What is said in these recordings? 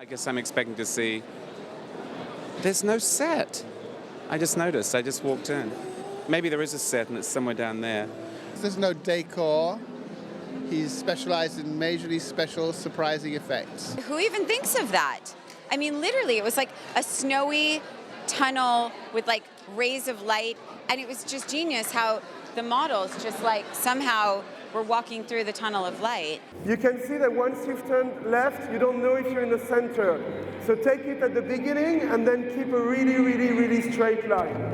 I guess I'm expecting to see... There's no set. I just noticed. I just walked in. Maybe there is a set and it's somewhere down there. There's no decor. He's specialized in majorly special, surprising effects. Who even thinks of that? I mean, literally, it was like a snowy tunnel with like rays of light, and it was just genius how the models just like somehow were walking through the tunnel of light. You can see that once you've turned left, you don't know if you're in the center. So take it at the beginning and then keep a really, really, really straight line.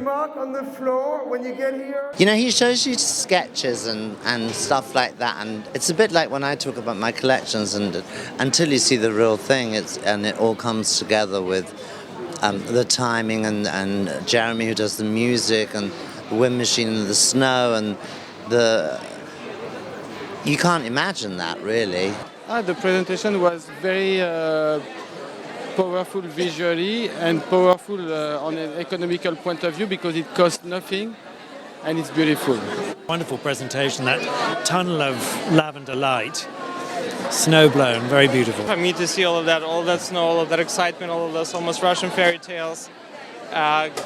Mark on the floor when you get here. You know, he shows you sketches and stuff like that, and it's a bit like when I talk about my collections, and until you see the real thing, it all comes together with the timing and Jeremy who does the music and the wind machine and the snow and you can't imagine that really. The presentation was very powerful visually and powerful on an economical point of view because it costs nothing and it's beautiful. Wonderful presentation, that tunnel of lavender light, snow blown, very beautiful. For me to see all of that snow, all of that excitement, all of those almost Russian fairy tales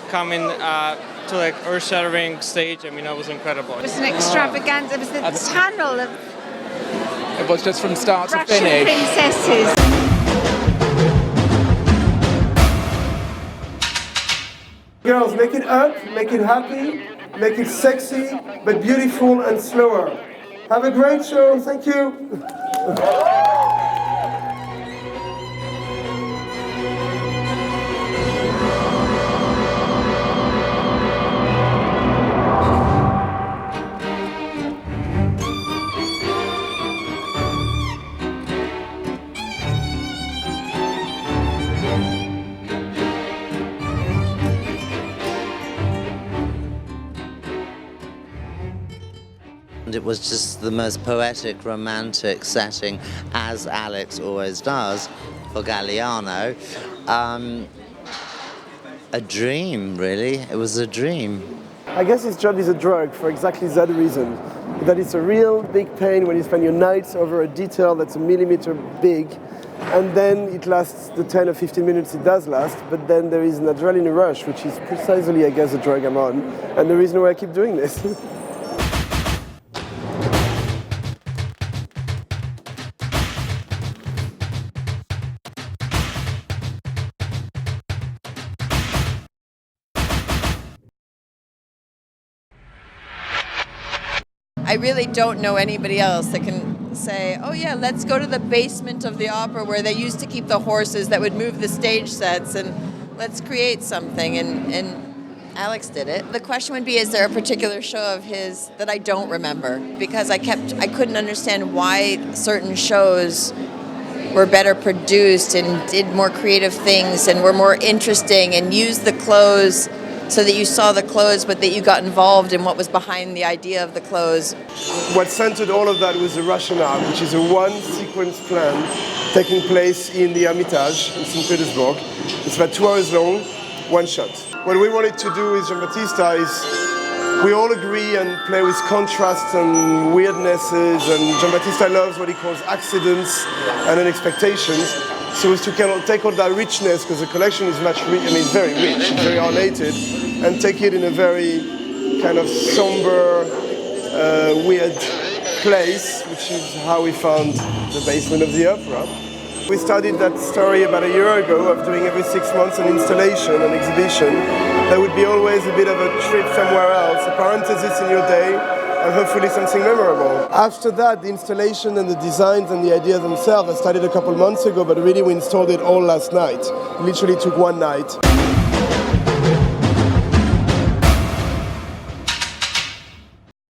coming to like earth-shattering stage, I mean, it was incredible. It was an extravaganza, it was the tunnel of it was just from start to Russian finish. princesses. Girls, make it up, make it happy, make it sexy, but beautiful and slower. Have a great show, thank you. And it was just the most poetic, romantic setting, as Alex always does for Galliano. A dream, really. It was a dream. I guess his job is a drug for exactly that reason. That it's a real big pain when you spend your nights over a detail that's a millimeter big, and then it lasts the 10 or 15 minutes it does last, but then there is an adrenaline rush, which is precisely, I guess, the drug I'm on, and the reason why I keep doing this. I really don't know anybody else that can say, oh yeah, let's go to the basement of the opera where they used to keep the horses that would move the stage sets and let's create something. And Alex did it. The question would be, is there a particular show of his that I don't remember? Because I couldn't understand why certain shows were better produced and did more creative things and were more interesting and used the clothes so that you saw the clothes, but that you got involved in what was behind the idea of the clothes. What centered all of that was the rationale, which is a one-sequence plan taking place in the Hermitage in St. Petersburg. It's about 2 hours long, one shot. What we wanted to do with Giambattista is we all agree and play with contrasts and weirdnesses, and Giambattista loves what he calls accidents and unexpectations. So it's to kind of take all that richness, because the collection is very rich, very ornated, and take it in a very kind of somber, weird place, which is how we found the basement of the opera. We started that story about a year ago of doing every 6 months an installation, an exhibition. There would be always a bit of a trip somewhere else, a parenthesis in your day, and hopefully something memorable. After that, the installation and the designs and the ideas themselves, I started a couple months ago, but really we installed it all last night. It literally took one night.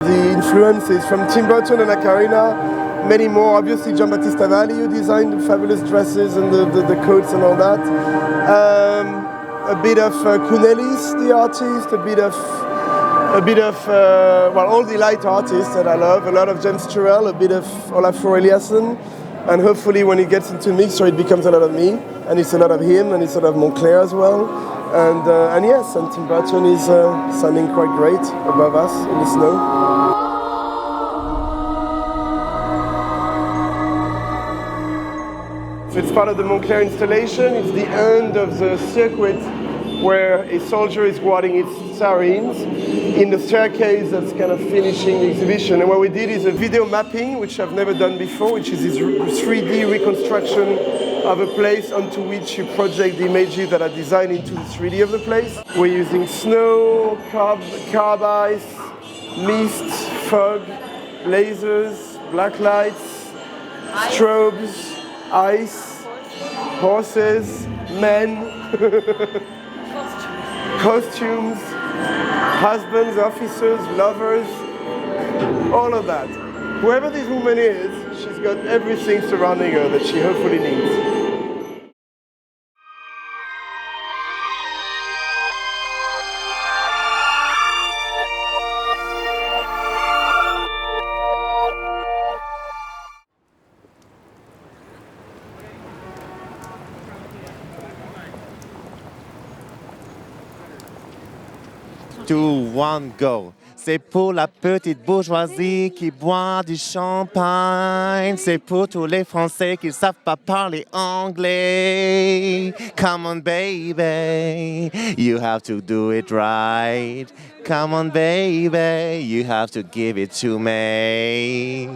The influences from Tim Burton and Acarina, many more. Obviously, Giambattista Valli, who designed the fabulous dresses and the coats and all that. A bit of Cunelis, the artist, a bit of all the light artists that I love, a lot of James Turrell, a bit of Olafur Eliasson, and hopefully when it gets into mixer it becomes a lot of me, and it's a lot of him, and it's a lot of Montclair as well. And yes, and Tim Burton is standing quite great above us in the snow. So it's part of the Montclair installation. It's the end of the circuit where a soldier is guarding its sirens in the staircase that's kind of finishing the exhibition. And what we did is a video mapping, which I've never done before, which is this 3D reconstruction of a place onto which you project the images that are designed into the 3D of the place. We're using snow, carb ice, mist, fog, lasers, black lights, strobes, ice, horses, men, costumes, husbands, officers, lovers, all of that. Whoever this woman is, she's got everything surrounding her that she hopefully needs. Two, one, go. C'est pour la petite bourgeoisie qui boit du champagne. C'est pour tous les Français qui savent pas parler anglais. Come on, baby, you have to do it right. Come on, baby, you have to give it to me.